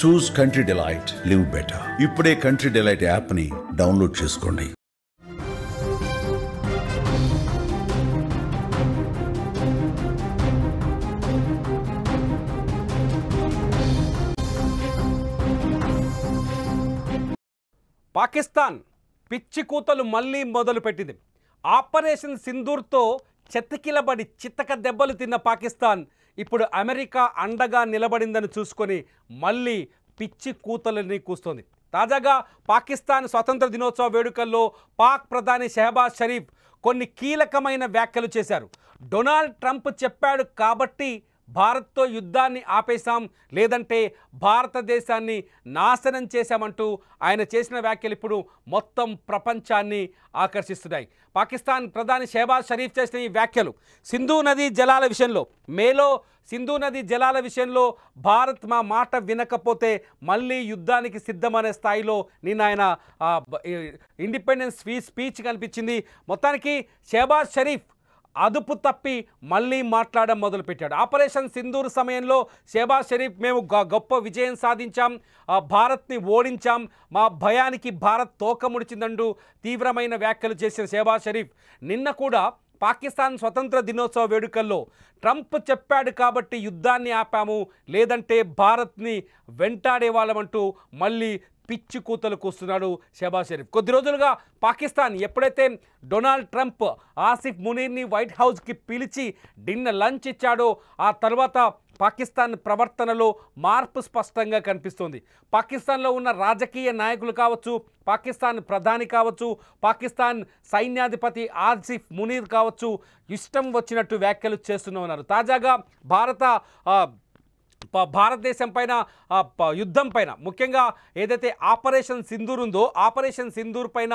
చూస్ country delight, live better. ఇప్పుడే country delight యాప్ని download చేసుకోండి. పాకిస్తాన్ పిచ్చి కూతలు మళ్ళీ మొదలుపెట్టింది. ఆపరేషన్ సింధూర్తో చెత్తకిలబడి చిత్తక దెబ్బలు తిన్న పాకిస్తాన్ ఇప్పుడు అమెరికా అండగా నిలబడిందని చూసుకొని మళ్ళీ పిచ్చి కూతలని కూస్తోంది. తాజాగా పాకిస్తాన్ స్వతంత్ర దినోత్సవ వేడుకల్లో పాక్ ప్రధాని షెహబాజ్ షరీఫ్ కొన్ని కీలకమైన వ్యాఖ్యలు చేశారు. డొనాల్డ్ ట్రంప్ చెప్పాడు కాబట్టి భారత్తో యుద్ధాన్ని ఆపేశాం, లేదంటే భారతదేశాన్ని నాశనం చేశామంటూ ఆయన చేసిన వ్యాఖ్యలు ఇప్పుడు మొత్తం ప్రపంచాన్ని ఆకర్షిస్తున్నాయి. పాకిస్తాన్ ప్రధాని షెహబాజ్ షరీఫ్ చేసిన ఈ వ్యాఖ్యలు సింధు నదీ జలాల విషయంలో, మేలో సింధు నదీ జలాల విషయంలో భారత్ మా మాట వినకపోతే మళ్ళీ యుద్ధానికి సిద్ధమనే స్థాయిలో నిన్న ఆయన ఇండిపెండెన్స్ స్పీచ్ కనిపించింది. మొత్తానికి షెహబాజ్ షరీఫ్ అదుపు తప్పి మళ్ళీ మాట్లాడడం మొదలుపెట్టాడు. ఆపరేషన్ సింధూర్ సమయంలో షెహబాజ్ షరీఫ్ మేము గొప్ప విజయం సాధించాం, భారత్ని ఓడించాం, మా భయానికి భారత్ తోక ముడిచిందంటూ తీవ్రమైన వ్యాఖ్యలు చేసిన షెహబాజ్ షరీఫ్ నిన్న కూడా పాకిస్తాన్ స్వతంత్ర దినోత్సవ వేడుకల్లో ట్రంప్ చెప్పాడు కాబట్టి యుద్ధాన్ని ఆపాము, లేదంటే భారత్ని వెంటాడే వాళ్ళమంటూ మళ్ళీ పిచ్చి కూతలు కూస్తున్నాడు షెహబాజ్ షరీఫ్. కొద్ది రోజులుగా పాకిస్తాన్ ఎప్పుడైతే డొనాల్డ్ ట్రంప్ ఆసిఫ్ మునీర్ని వైట్ హౌస్కి పిలిచి లంచ్ ఇచ్చాడో ఆ తర్వాత పాకిస్తాన్ ప్రవర్తనలో మార్పు స్పష్టంగా కనిపిస్తోంది. పాకిస్తాన్లో ఉన్న రాజకీయ నాయకులు కావచ్చు, పాకిస్తాన్ ప్రధాని కావచ్చు, పాకిస్తాన్ సైన్యాధిపతి ఆసిఫ్ మునీర్ కావచ్చు, ఇష్టం వచ్చినట్టు వ్యాఖ్యలు చేస్తూనే ఉన్నారు. తాజాగా భారతదేశం పైన యుద్ధం పైన ముఖ్యంగా ఏదైతే ఆపరేషన్ సింధూర్ ఉందో ఆపరేషన్ సింధూర్ పైన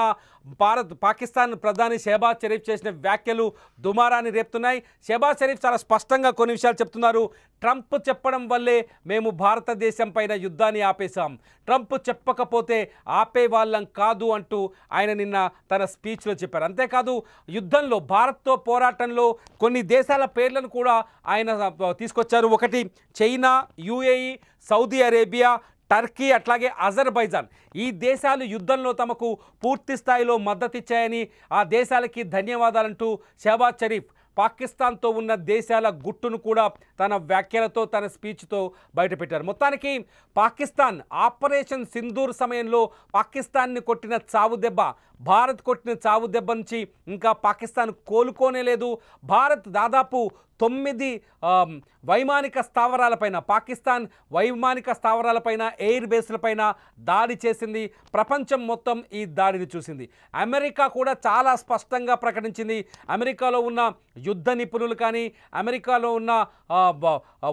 పాకిస్తాన్ ప్రధాని షెహబాజ్ షరీఫ్ చేసిన వ్యాఖ్యలు దుమారాన్ని రేపుతున్నాయి. షెహబాజ్ షరీఫ్ చాలా స్పష్టంగా కొన్ని విషయాలు చెప్తున్నారు. ట్రంప్ చెప్పడం వల్లే మేము భారతదేశం పైన యుద్ధాన్ని ఆపేశాం, ట్రంప్ చెప్పకపోతే ఆపే వాళ్ళం కాదు అంటూ ఆయన నిన్న తన స్పీచ్లో చెప్పారు. అంతేకాదు యుద్ధంలో భారత్తో పోరాటంలో కొన్ని దేశాల పేర్లను కూడా ఆయన తీసుకొచ్చారు. ఒకటి China, UAE, Saudi Arabia, Turkey, అట్లాగే అజర్బైజాన్. ఈ దేశాలు యుద్ధంలో తమకు పూర్తి స్థాయిలో మద్దతిచ్చాయని, ఆ దేశాలకి ధన్యవాదాలంటూ షెహబాజ్ షరీఫ్ పాకిస్తాన్తో ఉన్న దేశాల గుట్టును కూడా తన వ్యాఖ్యలతో తన స్పీచ్తో బయటపెట్టారు. మొత్తానికి పాకిస్తాన్ ఆపరేషన్ సింధూర్ సమయంలో పాకిస్తాన్ని కొట్టిన చావు దెబ్బ, భారత్ కొట్టిన చావు దెబ్బ నుంచి ఇంకా పాకిస్తాన్ కోలుకోనే లేదు. భారత్ దాదాపు 9 వైమానిక స్థావరాలపైన, పాకిస్తాన్ వైమానిక స్థావరాలపైన, ఎయిర్ బేస్లపైన దాడి చేసింది. ప్రపంచం మొత్తం ఈ దాడిని చూసింది. అమెరికా కూడా చాలా స్పష్టంగా ప్రకటించింది. అమెరికాలో ఉన్న యుద్ధ నిపుణులు కానీ, అమెరికాలో ఉన్న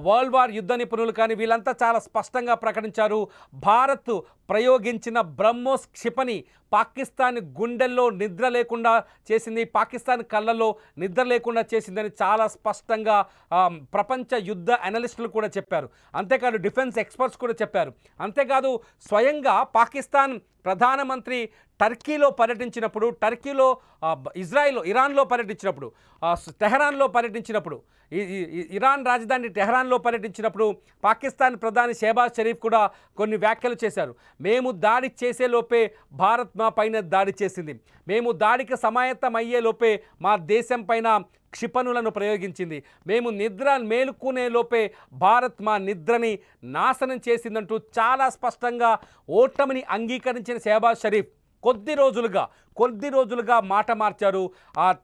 వరల్డ్ వార్ యుద్ధ నిపుణులు కానీ వీళ్ళంతా చాలా స్పష్టంగా ప్రకటించారు. భారత్ ప్రయోగించిన బ్రహ్మోస్ క్షిపణి పాకిస్తాన్ గుండెల్లో నిద్ర లేకుండా చేసింది, పాకిస్తాన్ కళ్ళల్లో నిద్ర లేకుండా చేసిందని చాలా స్పష్టంగా ప్రపంచ యుద్ధ అనలిస్టులు కూడా చెప్పారు. అంతేకాదు డిఫెన్స్ ఎక్స్పర్ట్స్ కూడా చెప్పారు. అంతేకాదు స్వయంగా పాకిస్తాన్ ప్రధానమంత్రి టర్కీలో పర్యటించినప్పుడు, టర్కీలో ఇరాన్లో పర్యటించినప్పుడు, టెహరాన్లో పర్యటించినప్పుడు, ఇరాన్ రాజధాని టెహరాన్లో పర్యటించినప్పుడు పాకిస్తాన్ ప్రధాని షెహబాజ్ షరీఫ్ కూడా కొన్ని వ్యాఖ్యలు చేశారు. మేము దాడి చేసేలోపే భారత్ మా పైన దాడి చేసింది, మేము దాడికి సమాయత్తం అయ్యేలోపే మా దేశం పైన క్షిపణులను ప్రయోగించింది, మేము మేలుకునే లోపే భారత్ మా నిద్రని నాశనం చేసిందంటూ చాలా స్పష్టంగా ఓటమిని అంగీకరించిన షెహబాజ్ షరీఫ్ కొద్ది రోజులుగా మాట మార్చారు.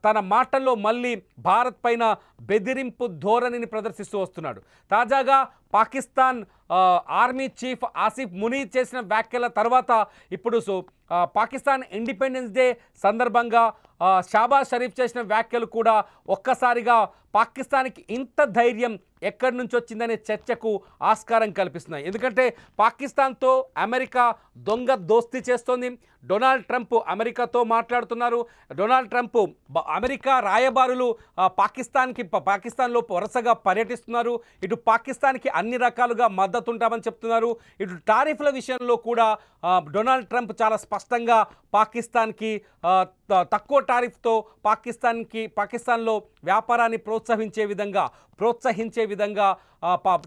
తన మాటల్లో మళ్ళీ భారత్ పైన బెదిరింపు ధోరణిని ప్రదర్శిస్తూ వస్తున్నాడు. తాజాగా పాకిస్తాన్ ఆర్మీ చీఫ్ ఆసిఫ్ మునీర్ చేసిన వ్యాఖ్యల తర్వాత ఇప్పుడు పాకిస్తాన్ ఇండిపెండెన్స్ డే సందర్భంగా షెహబాజ్ షరీఫ్ చేసిన వ్యాఖ్యలు కూడా ఒక్కసారిగా పాకిస్తాన్కి ఇంత ధైర్యం ఎక్కడి నుంచి వచ్చిందనే చర్చకు ఆస్కారం కల్పిస్తున్నాయి. ఎందుకంటే పాకిస్తాన్తో అమెరికా దొంగ దోస్తీ చేస్తోంది. డొనాల్డ్ ట్రంప్ అమెరికాతో మాట్లాడుతున్నారు. డొనాల్డ్ ట్రంప్ అమెరికా రాయబారులు పాకిస్తాన్లో వరుసగా పర్యటిస్తున్నారు. ఇటు పాకిస్తాన్కి అన్ని రకాలుగా మద్దతు ఉంటామని చెప్తున్నారు. ఇటు టారిఫ్ల విషయంలో కూడా డొనాల్డ్ ట్రంప్ చాలా స్పష్టంగా పాకిస్తాన్కి తక్కువ టారిఫ్తో పాకిస్తాన్లో వ్యాపారాన్ని ప్రోత్సహించే విధంగా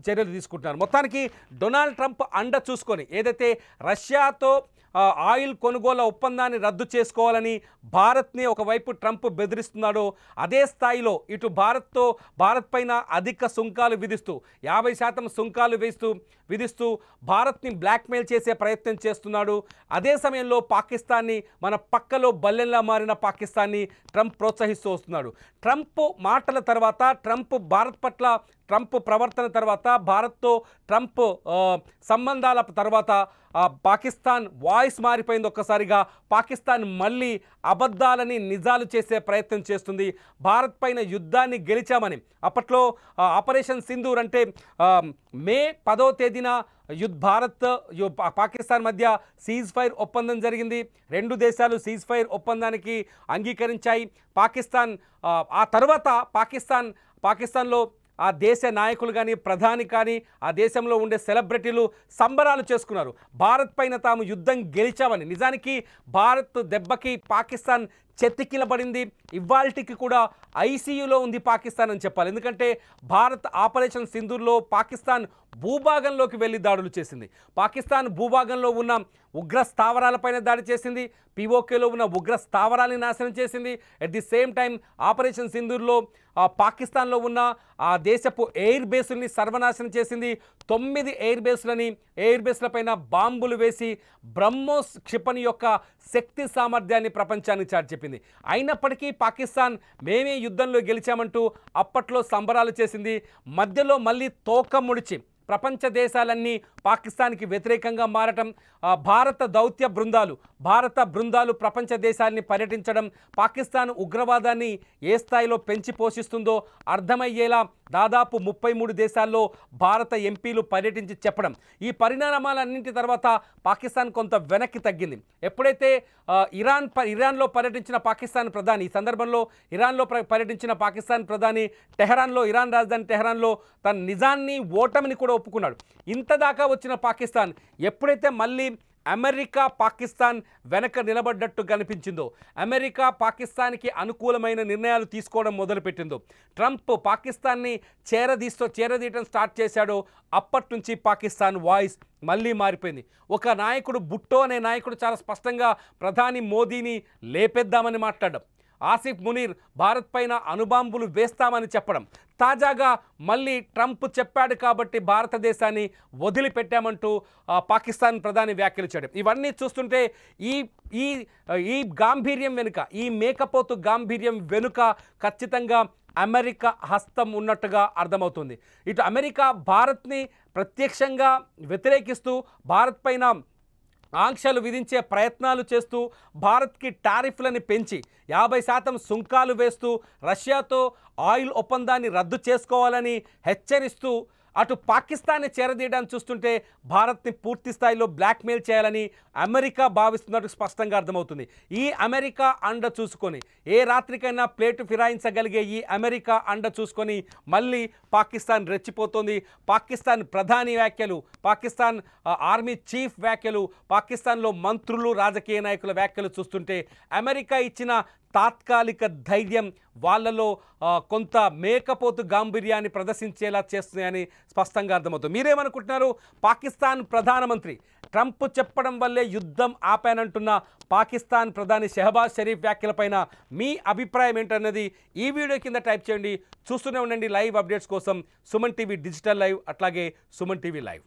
చర్యలు తీసుకుంటున్నారు. మొత్తానికి డొనాల్డ్ ట్రంప్ అండ చూసుకొని ఏదైతే రష్యాతో ఆయిల్ కొనుగోలు ఒప్పందాన్ని రద్దు చేసుకోవాలని భారత్ని ఒకవైపు ట్రంప్ బెదిరిస్తున్నాడో, అదే స్థాయిలో ఇటు భారత్ పైన అధిక సుంకాలు విధిస్తూ 50% సుంకాలు విధిస్తూ భారత్ని బ్లాక్మెయిల్ చేసే ప్రయత్నం చేస్తున్నాడు. అదే సమయంలో పాకిస్తాన్ని, మన పక్కలో బల్లెంలా మారిన పాకిస్తాన్ని ట్రంప్ ప్రోత్సహిస్తూ వస్తున్నాడు. ట్రంప్ మాటల తర్వాత, ట్రంప్ ప్రవర్తన తర్వాత, భారత్తో ట్రంప్ సంబంధాల తర్వాత పాకిస్తాన్ వాయిస్ మారిపోయింది. ఒక్కసారిగా పాకిస్తాన్ మళ్ళీ అబద్ధాలని నిజాలు చేసే ప్రయత్నం చేస్తుంది. భారత్ పైన యుద్ధాన్ని గెలిచామని అప్పట్లో ఆపరేషన్ సింధూర్ అంటే మే 10వ తేదీన పాకిస్తాన్ మధ్య సీజ్ ఫైర్ ఒప్పందం జరిగింది. రెండు దేశాలు సీజ్ ఫైర్ ఒప్పందానికి అంగీకరించాయి. పాకిస్తాన్ ఆ తర్వాత పాకిస్తాన్లో ఆ దేశ నాయకులు కానీ, ప్రధాని కానీ, ఆ దేశంలో ఉండే సెలబ్రిటీలు సంబరాలు చేసుకున్నారు. భారత్ పైన తాము యుద్ధం గెలిచామని. నిజానికి భారత్ దెబ్బకి పాకిస్తాన్ చెతికిలబడింది. ఇవాల్టికి కూడా ఐసీయూలో ఉంది పాకిస్తాన్ అని చెప్పాలి. ఎందుకంటే భారత్ ఆపరేషన్ సింధూర్లో పాకిస్తాన్ భూభాగంలోకి వెళ్ళి దాడులు చేసింది. పాకిస్తాన్ భూభాగంలో ఉన్న ఉగ్ర స్థావరాలపైన దాడి చేసింది. పీఓకేలో ఉన్న ఉగ్ర స్థావరాలని నాశనం చేసింది. At the same time operation సింధూర్లో పాకిస్తాన్లో ఉన్న ఆ దేశపు ఎయిర్ బేసుల్ని సర్వనాశనం చేసింది. 9 ఎయిర్ బేస్లపైన బాంబులు వేసి బ్రహ్మోస్ క్షిపణి యొక్క శక్తి సామర్థ్యాన్ని ప్రపంచానికి చాటి చెప్పింది. అయినప్పటికీ పాకిస్తాన్ మేమే యుద్ధంలో గెలిచామంటూ అప్పట్లో సంబరాలు చేసింది. మధ్యలో మళ్ళీ తోక ముడిచి ప్రపంచ దేశాలన్నీ పాకిస్తాన్కి వ్యతిరేకంగా మారటం, భారత బృందాలు ప్రపంచ దేశాలని పర్యటించడం, పాకిస్తాన్ ఉగ్రవాదాన్ని ఏ స్థాయిలో పెంచి పోషిస్తుందో అర్థమయ్యేలా దాదాపు 33 దేశాల్లో భారత ఎంపీలు పర్యటించి చెప్పడం. ఈ పరిణామాలన్నింటి తర్వాత పాకిస్తాన్ కొంత వెనక్కి తగ్గింది. ఎప్పుడైతే ఇరాన్లో పర్యటించిన పాకిస్తాన్ ప్రధాని, ఈ సందర్భంలో ఇరాన్లో పర్యటించిన పాకిస్తాన్ ప్రధాని ఇరాన్ రాజధాని టెహరాన్లో తన నిజాన్ని, ఓటమిని కూడా ఒప్పుకున్నాడు. ఇంతదాకా వచ్చిన పాకిస్తాన్ ఎప్పుడైతే మళ్ళీ అమెరికా పాకిస్తాన్ వెనక నిలబడ్డట్టు కనిపించిందో, అమెరికా పాకిస్తాన్కి అనుకూలమైన నిర్ణయాలు తీసుకోవడం మొదలుపెట్టిందో, ట్రంప్ పాకిస్తాన్ని చేరదీయటం స్టార్ట్ చేశాడో, అప్పటి నుంచి పాకిస్తాన్ వాయిస్ మళ్ళీ మారిపోయింది. ఒక నాయకుడు, భుట్టో అనే నాయకుడు చాలా స్పష్టంగా ప్రధాని మోదీని లేపేద్దామని మాట్లాడడం, ఆసిఫ్ మునీర్ భారత్ పైన అణుబాంబులు వేస్తామని చెప్పడం, తాజాగా మళ్ళీ ట్రంప్ చెప్పాడు కాబట్టి భారతదేశాన్ని వదిలిపెట్టామంటూ పాకిస్తాన్ ప్రధాని వ్యాఖ్యలు చేయడం, ఇవన్నీ చూస్తుంటే ఈ గాంభీర్యం వెనుక, ఈ మేకపోతు గాంభీర్యం వెనుక ఖచ్చితంగా అమెరికా హస్తం ఉన్నట్టుగా అర్థమవుతుంది. ఇటు అమెరికా భారత్ని ప్రత్యక్షంగా వ్యతిరేకిస్తూ భారత్ పైన ఆంక్షలు విధించే ప్రయత్నాలు చేస్తూ, భారత్కి టారిఫ్లని పెంచి 50% సుంకాలు వేస్తూ, రష్యాతో ఆయిల్ ఒప్పందాన్ని రద్దు చేసుకోవాలని హెచ్చరిస్తూ, అటు పాకిస్తాన్ని చేరదీయడానికి చూస్తుంటే భారత్ని పూర్తి స్థాయిలో బ్లాక్మెయిల్ చేయాలని అమెరికా భావిస్తున్నట్టు స్పష్టంగా అర్థమవుతుంది. ఈ అమెరికా అండ చూసుకొని, ఏ రాత్రికైనా ప్లేటు ఫిరాయించగలిగే ఈ అమెరికా అండ చూసుకొని మళ్ళీ పాకిస్తాన్ రెచ్చిపోతుంది. పాకిస్తాన్ ప్రధాని వ్యాఖ్యలు, పాకిస్తాన్ ఆర్మీ చీఫ్ వ్యాఖ్యలు, పాకిస్తాన్లో మంత్రులు, రాజకీయ నాయకుల వ్యాఖ్యలు చూస్తుంటే అమెరికా ఇచ్చిన తాత్కాలిక ధైర్యం వాళ్ళలో కొంత మేకపోతు గాంభీర్యాన్ని ప్రదర్శించేలా చేస్తున్నాయని స్పష్టంగా అర్థమవుతుంది. మీరేమనుకుంటున్నారు? పాకిస్తాన్ ప్రధానమంత్రి ట్రంప్ చెప్పడం వల్లే యుద్ధం ఆపానంటున్న పాకిస్తాన్ ప్రధాని షెహబాజ్ షరీఫ్ వ్యాఖ్యలపైన మీ అభిప్రాయం ఏంటన్నది ఈ వీడియో కింద టైప్ చేయండి. చూస్తూనే ఉండండి లైవ్ అప్డేట్స్ కోసం సుమన్ టీవీ డిజిటల్ లైవ్, అట్లాగే సుమన్ టీవీ లైవ్.